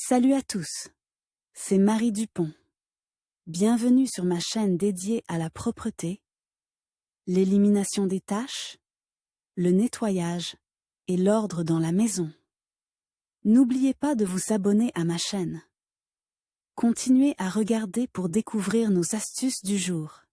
Salut à tous, c'est Marie Dupont. Bienvenue sur ma chaîne dédiée à la propreté, l'élimination des taches, le nettoyage et l'ordre dans la maison. N'oubliez pas de vous abonner à ma chaîne. Continuez à regarder pour découvrir nos astuces du jour.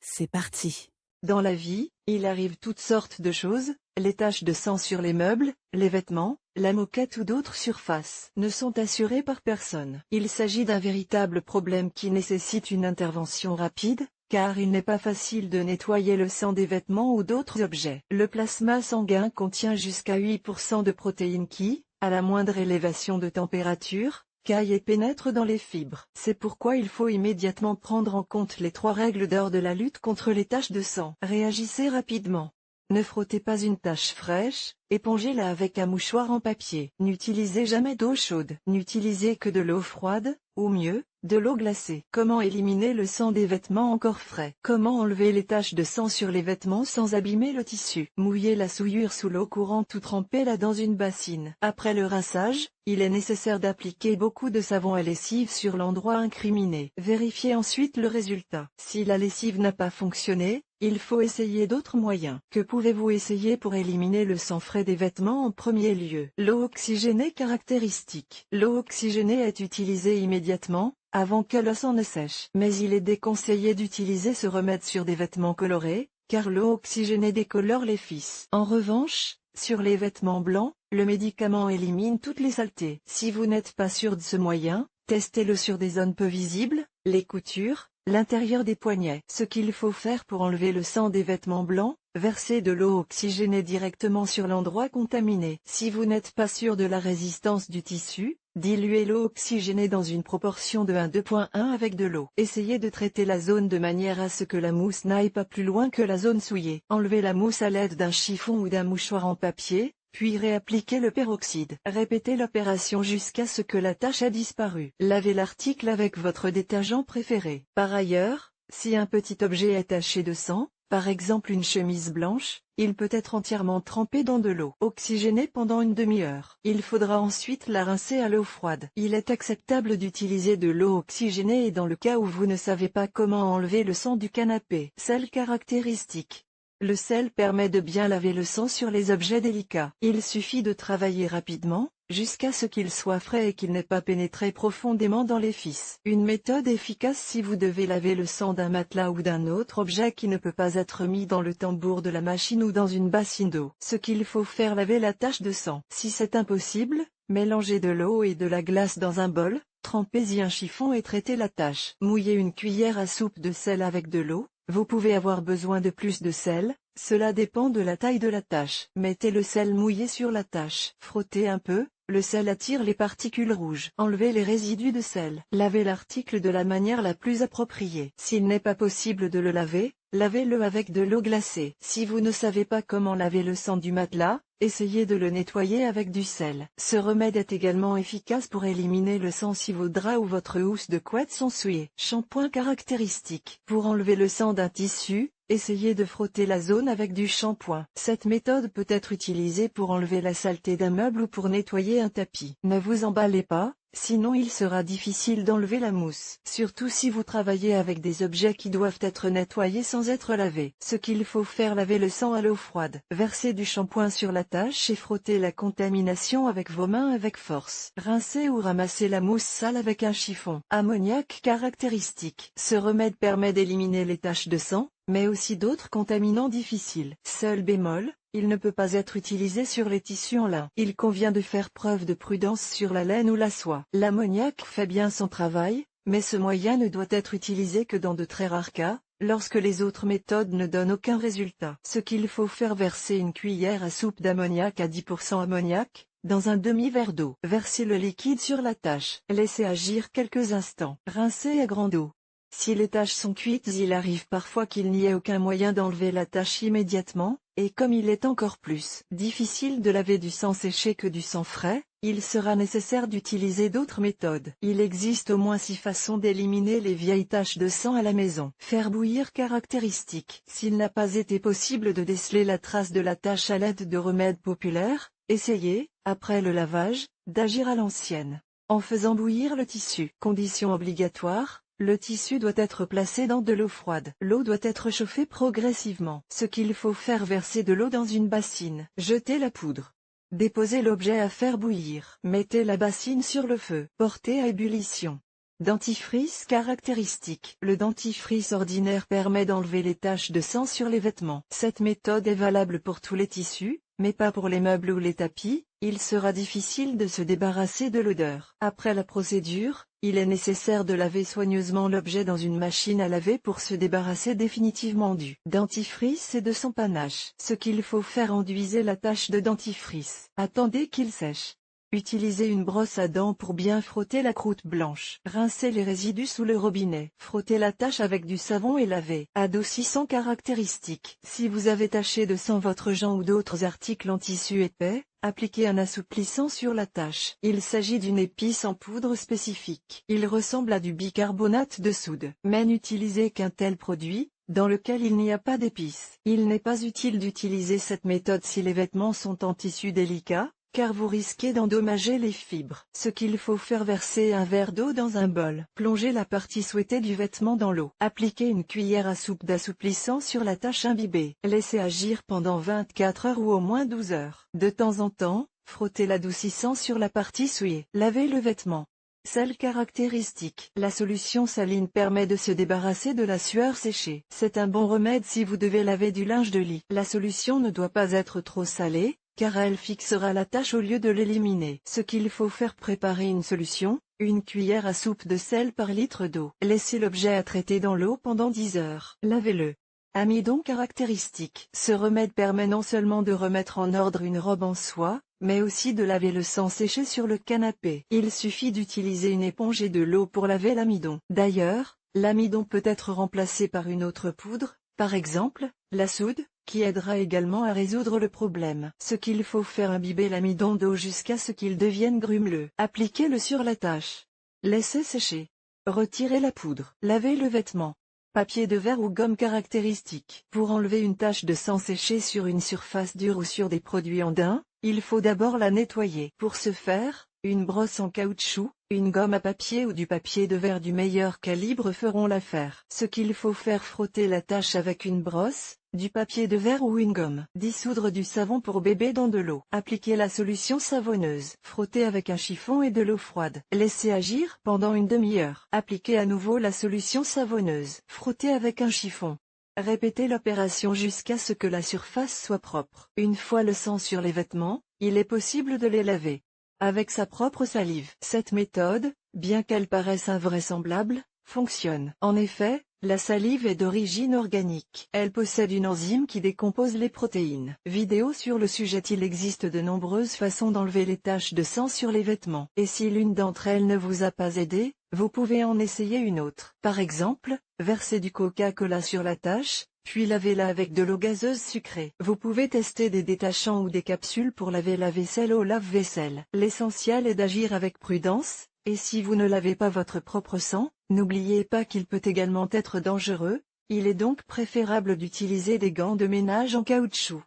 C'est parti. Dans la vie, il arrive toutes sortes de choses, les taches de sang sur les meubles, les vêtements, la moquette ou d'autres surfaces ne sont assurées par personne. Il s'agit d'un véritable problème qui nécessite une intervention rapide, car il n'est pas facile de nettoyer le sang des vêtements ou d'autres objets. Le plasma sanguin contient jusqu'à 8% de protéines qui, à la moindre élévation de température, caille et pénètre dans les fibres. C'est pourquoi il faut immédiatement prendre en compte les 3 règles d'or de la lutte contre les taches de sang. Réagissez rapidement. Ne frottez pas une tache fraîche, épongez-la avec un mouchoir en papier. N'utilisez jamais d'eau chaude. N'utilisez que de l'eau froide, ou mieux, de l'eau glacée. Comment éliminer le sang des vêtements encore frais? Comment enlever les taches de sang sur les vêtements sans abîmer le tissu? Mouillez la souillure sous l'eau courante ou trempez-la dans une bassine. Après le rinçage, il est nécessaire d'appliquer beaucoup de savon à lessive sur l'endroit incriminé. Vérifiez ensuite le résultat. Si la lessive n'a pas fonctionné, il faut essayer d'autres moyens. Que pouvez-vous essayer pour éliminer le sang frais des vêtements en premier lieu? L'eau oxygénée caractéristique. L'eau oxygénée est utilisée immédiatement, avant que le sang ne sèche. Mais il est déconseillé d'utiliser ce remède sur des vêtements colorés, car l'eau oxygénée décolore les fils. En revanche, sur les vêtements blancs, le médicament élimine toutes les saletés. Si vous n'êtes pas sûr de ce moyen, testez-le sur des zones peu visibles, les coutures, l'intérieur des poignets. Ce qu'il faut faire pour enlever le sang des vêtements blancs, verser de l'eau oxygénée directement sur l'endroit contaminé. Si vous n'êtes pas sûr de la résistance du tissu, diluez l'eau oxygénée dans une proportion de 1:2.1 avec de l'eau. Essayez de traiter la zone de manière à ce que la mousse n'aille pas plus loin que la zone souillée. Enlevez la mousse à l'aide d'un chiffon ou d'un mouchoir en papier, puis réappliquez le peroxyde. Répétez l'opération jusqu'à ce que la tache ait disparu. Lavez l'article avec votre détergent préféré. Par ailleurs, si un petit objet est taché de sang, par exemple une chemise blanche, il peut être entièrement trempé dans de l'eau oxygénée pendant une demi-heure. Il faudra ensuite la rincer à l'eau froide. Il est acceptable d'utiliser de l'eau oxygénée et dans le cas où vous ne savez pas comment enlever le sang du canapé. Sel caractéristique. Le sel permet de bien laver le sang sur les objets délicats. Il suffit de travailler rapidement, jusqu'à ce qu'il soit frais et qu'il n'ait pas pénétré profondément dans les fils. Une méthode efficace si vous devez laver le sang d'un matelas ou d'un autre objet qui ne peut pas être mis dans le tambour de la machine ou dans une bassine d'eau. Ce qu'il faut faire: laver la tache de sang. Si c'est impossible, mélangez de l'eau et de la glace dans un bol, trempez-y un chiffon et traitez la tache. Mouillez une cuillère à soupe de sel avec de l'eau. Vous pouvez avoir besoin de plus de sel, cela dépend de la taille de la tache. Mettez le sel mouillé sur la tache. Frottez un peu, le sel attire les particules rouges. Enlevez les résidus de sel. Lavez l'article de la manière la plus appropriée. S'il n'est pas possible de le laver, lavez-le avec de l'eau glacée. Si vous ne savez pas comment laver le sang du matelas, essayez de le nettoyer avec du sel. Ce remède est également efficace pour éliminer le sang si vos draps ou votre housse de couette sont souillés. Shampoing caractéristique. Pour enlever le sang d'un tissu, essayez de frotter la zone avec du shampoing. Cette méthode peut être utilisée pour enlever la saleté d'un meuble ou pour nettoyer un tapis. Ne vous emballez pas, sinon il sera difficile d'enlever la mousse. Surtout si vous travaillez avec des objets qui doivent être nettoyés sans être lavés. Ce qu'il faut faire: laver le sang à l'eau froide. Versez du shampoing sur la tache et frottez la contamination avec vos mains avec force. Rincez ou ramassez la mousse sale avec un chiffon. Ammoniac caractéristique. Ce remède permet d'éliminer les taches de sang, mais aussi d'autres contaminants difficiles. Seul bémol, il ne peut pas être utilisé sur les tissus en lin. Il convient de faire preuve de prudence sur la laine ou la soie. L'ammoniac fait bien son travail, mais ce moyen ne doit être utilisé que dans de très rares cas, lorsque les autres méthodes ne donnent aucun résultat. Ce qu'il faut faire: verser une cuillère à soupe d'ammoniac à 10% ammoniac, dans un demi-verre d'eau. Versez le liquide sur la tache. Laissez agir quelques instants. Rincez à grande eau. Si les taches sont cuites, il arrive parfois qu'il n'y ait aucun moyen d'enlever la tache immédiatement, et comme il est encore plus difficile de laver du sang séché que du sang frais, il sera nécessaire d'utiliser d'autres méthodes. Il existe au moins 6 façons d'éliminer les vieilles taches de sang à la maison. Faire bouillir caractéristique. S'il n'a pas été possible de déceler la trace de la tache à l'aide de remèdes populaires, essayez, après le lavage, d'agir à l'ancienne. en faisant bouillir le tissu. Condition obligatoire, le tissu doit être placé dans de l'eau froide. L'eau doit être chauffée progressivement. Ce qu'il faut faire: verser de l'eau dans une bassine. Jeter la poudre. Déposez l'objet à faire bouillir. Mettez la bassine sur le feu. Portez à ébullition. Dentifrice caractéristique. Le dentifrice ordinaire permet d'enlever les taches de sang sur les vêtements. Cette méthode est valable pour tous les tissus, mais pas pour les meubles ou les tapis. Il sera difficile de se débarrasser de l'odeur. Après la procédure, il est nécessaire de laver soigneusement l'objet dans une machine à laver pour se débarrasser définitivement du dentifrice et de son panache. Ce qu'il faut faire: enduisez la tache de dentifrice. Attendez qu'il sèche. Utilisez une brosse à dents pour bien frotter la croûte blanche. Rincez les résidus sous le robinet. Frottez la tache avec du savon et lavez. Adoucissant caractéristique. Si vous avez taché de sang votre gant ou d'autres articles en tissu épais, appliquez un assouplissant sur la tache. Il s'agit d'une épice en poudre spécifique. Il ressemble à du bicarbonate de soude. Mais n'utilisez qu'un tel produit, dans lequel il n'y a pas d'épices. Il n'est pas utile d'utiliser cette méthode si les vêtements sont en tissu délicat, car vous risquez d'endommager les fibres. Ce qu'il faut faire: verser un verre d'eau dans un bol. Plongez la partie souhaitée du vêtement dans l'eau. Appliquez une cuillère à soupe d'assouplissant sur la tache imbibée. Laissez agir pendant 24 heures ou au moins 12 heures. De temps en temps, frottez l'adoucissant sur la partie souillée. Lavez le vêtement. Sel caractéristique. La solution saline permet de se débarrasser de la sueur séchée. C'est un bon remède si vous devez laver du linge de lit. La solution ne doit pas être trop salée, car elle fixera la tache au lieu de l'éliminer. Ce qu'il faut faire: préparer une solution, une cuillère à soupe de sel par litre d'eau. Laissez l'objet à traiter dans l'eau pendant 10 heures. Lavez-le. Amidon caractéristique. Ce remède permet non seulement de remettre en ordre une robe en soie, mais aussi de laver le sang séché sur le canapé. Il suffit d'utiliser une éponge et de l'eau pour laver l'amidon. D'ailleurs, l'amidon peut être remplacé par une autre poudre, par exemple, la soude, qui aidera également à résoudre le problème. Ce qu'il faut faire: imbiber l'amidon d'eau jusqu'à ce qu'il devienne grumeleux. Appliquez-le sur la tache. Laissez sécher. Retirez la poudre. Lavez le vêtement. Papier de verre ou gomme caractéristique. Pour enlever une tache de sang séché sur une surface dure ou sur des produits en daim, il faut d'abord la nettoyer. Pour ce faire, une brosse en caoutchouc, une gomme à papier ou du papier de verre du meilleur calibre feront l'affaire. Ce qu'il faut faire: frotter la tache avec une brosse, du papier de verre ou une gomme. Dissoudre du savon pour bébé dans de l'eau. Appliquer la solution savonneuse. Frotter avec un chiffon et de l'eau froide. Laisser agir pendant une demi-heure. Appliquer à nouveau la solution savonneuse. Frotter avec un chiffon. Répétez l'opération jusqu'à ce que la surface soit propre. Une fois le sang sur les vêtements, il est possible de les laver avec sa propre salive. Cette méthode, bien qu'elle paraisse invraisemblable, fonctionne. En effet, la salive est d'origine organique. Elle possède une enzyme qui décompose les protéines. Vidéo sur le sujet. Il existe de nombreuses façons d'enlever les taches de sang sur les vêtements. Et si l'une d'entre elles ne vous a pas aidé, vous pouvez en essayer une autre. Par exemple, verser du Coca-Cola sur la tache, puis lavez-la avec de l'eau gazeuse sucrée. Vous pouvez tester des détachants ou des capsules pour laver la vaisselle au lave-vaisselle. L'essentiel est d'agir avec prudence, et si vous ne lavez pas votre propre sang, n'oubliez pas qu'il peut également être dangereux. Il est donc préférable d'utiliser des gants de ménage en caoutchouc.